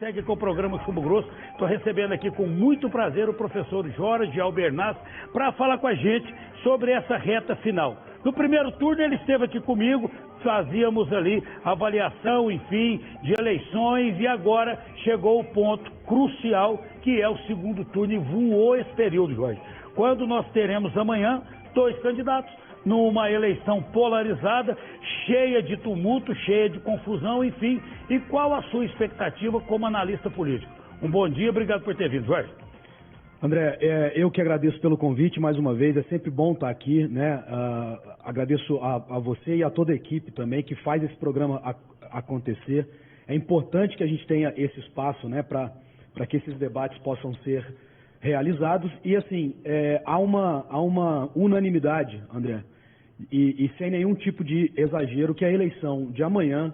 segue com o programa Chumbo Grosso. Estou recebendo aqui com muito prazer o professor Jorge Albernaz para falar com a gente sobre essa reta final. No primeiro turno ele esteve aqui comigo, fazíamos ali avaliação, enfim, de eleições e agora chegou o ponto crucial que é o segundo turno e voou esse período, Jorge. Quando nós teremos amanhã 2 candidatos numa eleição polarizada, cheia de tumulto, cheia de confusão, enfim. E qual a sua expectativa como analista político? Um bom dia, obrigado por ter vindo, Jorge. André, eu que agradeço pelo convite mais uma vez, é sempre bom estar aqui, né? Agradeço a você e a toda a equipe também que faz esse programa acontecer. É importante que a gente tenha esse espaço, né, para que esses debates possam ser realizados. E assim, há uma unanimidade, André, e sem nenhum tipo de exagero, que a eleição de amanhã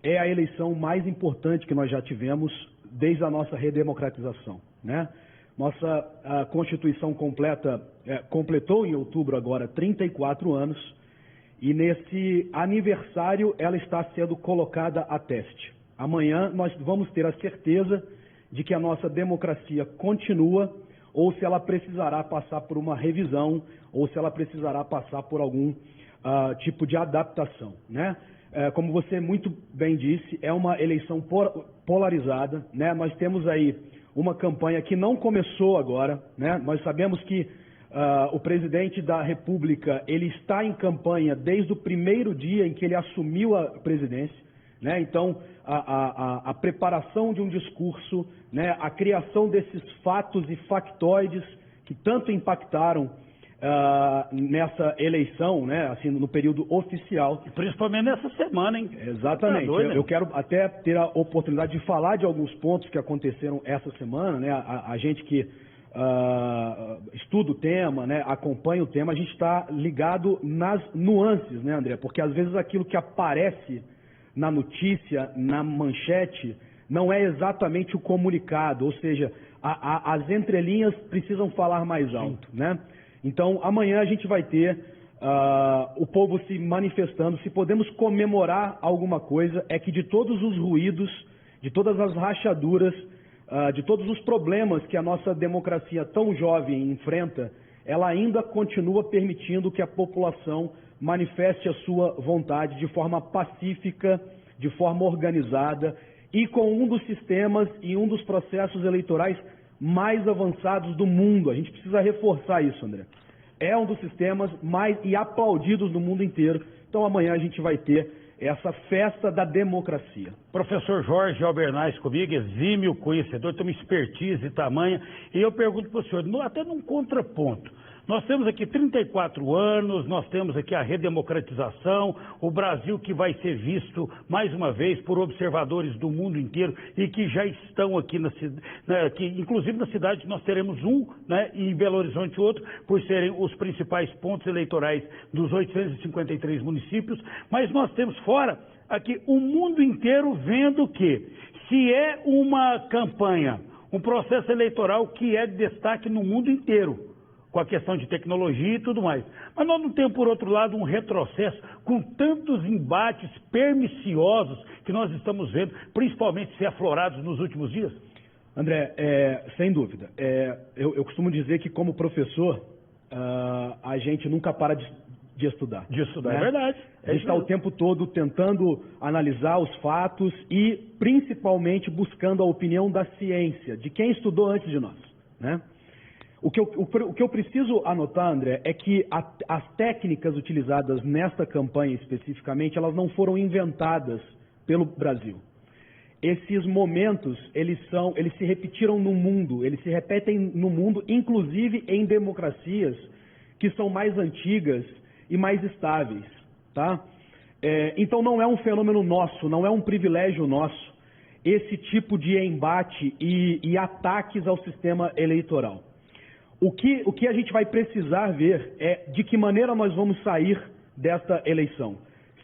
é a eleição mais importante que nós já tivemos desde a nossa redemocratização, né? Nossa Constituição completou em outubro agora 34 anos e nesse aniversário ela está sendo colocada a teste. Amanhã nós vamos ter a certeza de que a nossa democracia continua ou se ela precisará passar por uma revisão ou se ela precisará passar por algum tipo de adaptação, né? Como você muito bem disse, é uma eleição polarizada, né? Nós temos aí uma campanha que não começou agora, né? Nós sabemos que o presidente da República, ele está em campanha desde o primeiro dia em que ele assumiu a presidência, né? Então, a preparação de um discurso, né? A criação desses fatos e factoides que tanto impactaram nessa eleição, né? Assim, no período oficial. E principalmente nessa semana, hein? Exatamente. Tá doido, eu quero até ter a oportunidade de falar de alguns pontos que aconteceram essa semana, né? A gente que estuda o tema, né? Acompanha o tema, a gente está ligado nas nuances, né, André? Porque às vezes aquilo que aparece na notícia, na manchete, não é exatamente o comunicado, ou seja, as entrelinhas precisam falar mais alto, né? Então, amanhã a gente vai ter o povo se manifestando. Se podemos comemorar alguma coisa, é que de todos os ruídos, de todas as rachaduras, de todos os problemas que a nossa democracia tão jovem enfrenta, ela ainda continua permitindo que a população manifeste a sua vontade de forma pacífica, de forma organizada e com um dos sistemas e um dos processos eleitorais mais avançados do mundo. A gente precisa reforçar isso, André. É um dos sistemas mais aplaudidos do mundo inteiro. Então amanhã a gente vai ter essa festa da democracia. Professor Jorge Albernaz comigo, exímio conhecedor, tem uma expertise tamanha. E eu pergunto para o senhor, até num contraponto, nós temos aqui 34 anos, nós temos aqui a redemocratização, o Brasil que vai ser visto mais uma vez por observadores do mundo inteiro e que já estão aqui, inclusive na cidade nós teremos um, né, e em Belo Horizonte outro, por serem os principais pontos eleitorais dos 853 municípios, mas nós temos fora aqui o mundo inteiro vendo que se é uma campanha, um processo eleitoral que é de destaque no mundo inteiro, com a questão de tecnologia e tudo mais. Mas nós não temos, por outro lado, um retrocesso com tantos embates perniciosos que nós estamos vendo, principalmente se aflorados nos últimos dias? André, sem dúvida. Eu costumo dizer que, como professor, a gente nunca para de estudar. De estudar, né? É verdade. A gente está o tempo todo tentando analisar os fatos e, principalmente, buscando a opinião da ciência, de quem estudou antes de nós, né? O que eu preciso anotar, André, é que as técnicas utilizadas nesta campanha especificamente, elas não foram inventadas pelo Brasil. Esses momentos, eles se repetiram no mundo, eles se repetem no mundo, inclusive em democracias que são mais antigas e mais estáveis, tá? Então não é um fenômeno nosso, não é um privilégio nosso, esse tipo de embate e ataques ao sistema eleitoral. O que a gente vai precisar ver é de que maneira nós vamos sair desta eleição.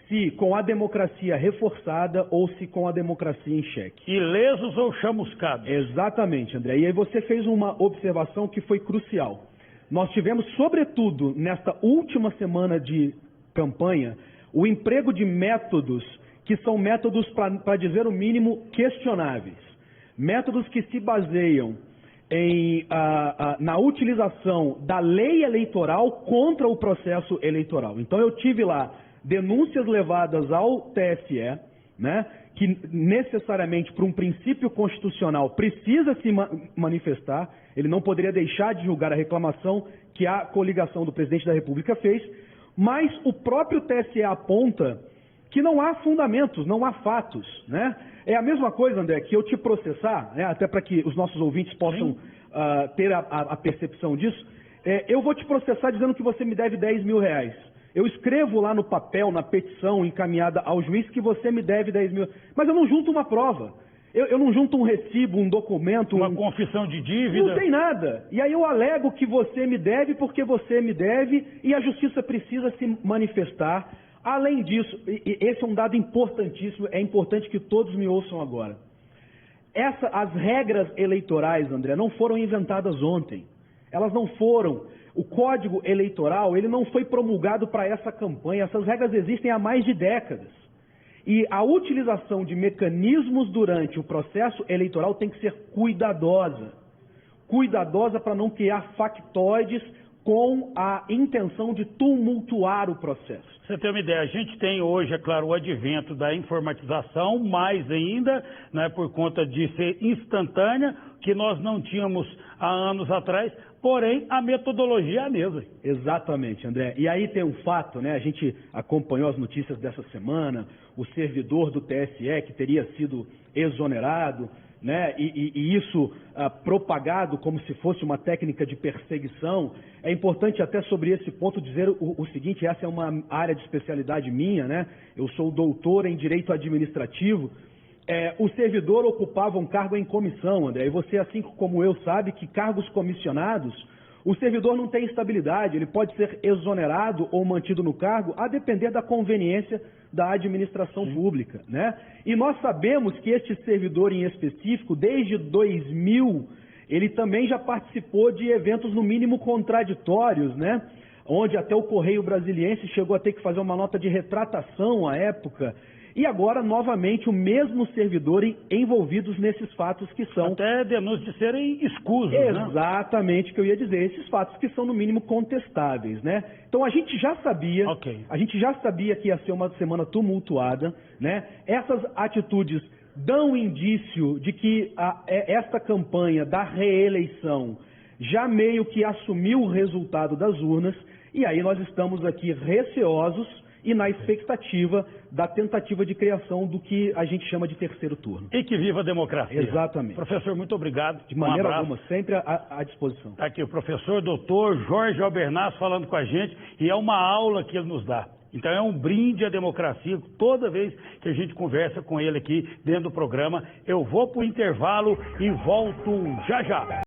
Se com a democracia reforçada ou se com a democracia em xeque. Ilesos ou chamuscados? Exatamente, André. E aí você fez uma observação que foi crucial. Nós tivemos, sobretudo, nesta última semana de campanha, o emprego de métodos que são métodos, para dizer o mínimo, questionáveis. métodos que se baseiam na utilização da lei eleitoral contra o processo eleitoral. Então eu tive lá denúncias levadas ao TSE, né, que necessariamente por um princípio constitucional precisa se manifestar, ele não poderia deixar de julgar a reclamação que a coligação do presidente da República fez, mas o próprio TSE aponta que não há fundamentos, não há fatos, né? É a mesma coisa, André, que eu te processar, né, até para que os nossos ouvintes possam ter a percepção disso, eu vou te processar dizendo que você me deve 10 mil reais. Eu escrevo lá no papel, na petição encaminhada ao juiz, que você me deve 10 mil, mas eu não junto uma prova. Eu não junto um recibo, um documento... Uma confissão de dívida. Não tem nada. E aí eu alego que você me deve porque você me deve e a justiça precisa se manifestar. Além disso, esse é um dado importantíssimo, é importante que todos me ouçam agora. As regras eleitorais, André, não foram inventadas ontem. Elas não foram. O Código Eleitoral, ele não foi promulgado para essa campanha. Essas regras existem há mais de décadas. E a utilização de mecanismos durante o processo eleitoral tem que ser cuidadosa. Cuidadosa para não criar factoides com a intenção de tumultuar o processo. Você tem uma ideia, a gente tem hoje, é claro, o advento da informatização, mais ainda, né, por conta de ser instantânea, que nós não tínhamos há anos atrás, porém a metodologia é a mesma. Exatamente, André. E aí tem um fato, né? A gente acompanhou as notícias dessa semana, o servidor do TSE que teria sido exonerado, né? E isso propagado como se fosse uma técnica de perseguição. É importante até sobre esse ponto dizer o seguinte, essa é uma área de especialidade minha, né? Eu sou doutor em Direito Administrativo. O servidor ocupava um cargo em comissão, André, e você, assim como eu, sabe que cargos comissionados, o servidor não tem estabilidade, ele pode ser exonerado ou mantido no cargo a depender da conveniência da administração pública, né? E nós sabemos que este servidor em específico, desde 2000, ele também já participou de eventos no mínimo contraditórios, né? Onde até o Correio Brasiliense chegou a ter que fazer uma nota de retratação à época. E agora, novamente, o mesmo servidor envolvidos nesses fatos que são... Até denúncias de serem escusos, Exatamente o que eu ia dizer, esses fatos que são, no mínimo, contestáveis, né? Então, a gente já sabia, que ia ser uma semana tumultuada, né? Essas atitudes dão indício de que esta campanha da reeleição já meio que assumiu o resultado das urnas, e aí nós estamos aqui receosos e na expectativa da tentativa de criação do que a gente chama de terceiro turno. E que viva a democracia. Exatamente. Professor, muito obrigado. De maneira alguma, sempre à disposição. Está aqui o professor doutor Jorge Albernaz falando com a gente, e é uma aula que ele nos dá. Então é um brinde à democracia. Toda vez que a gente conversa com ele aqui dentro do programa, eu vou para o intervalo e volto já já.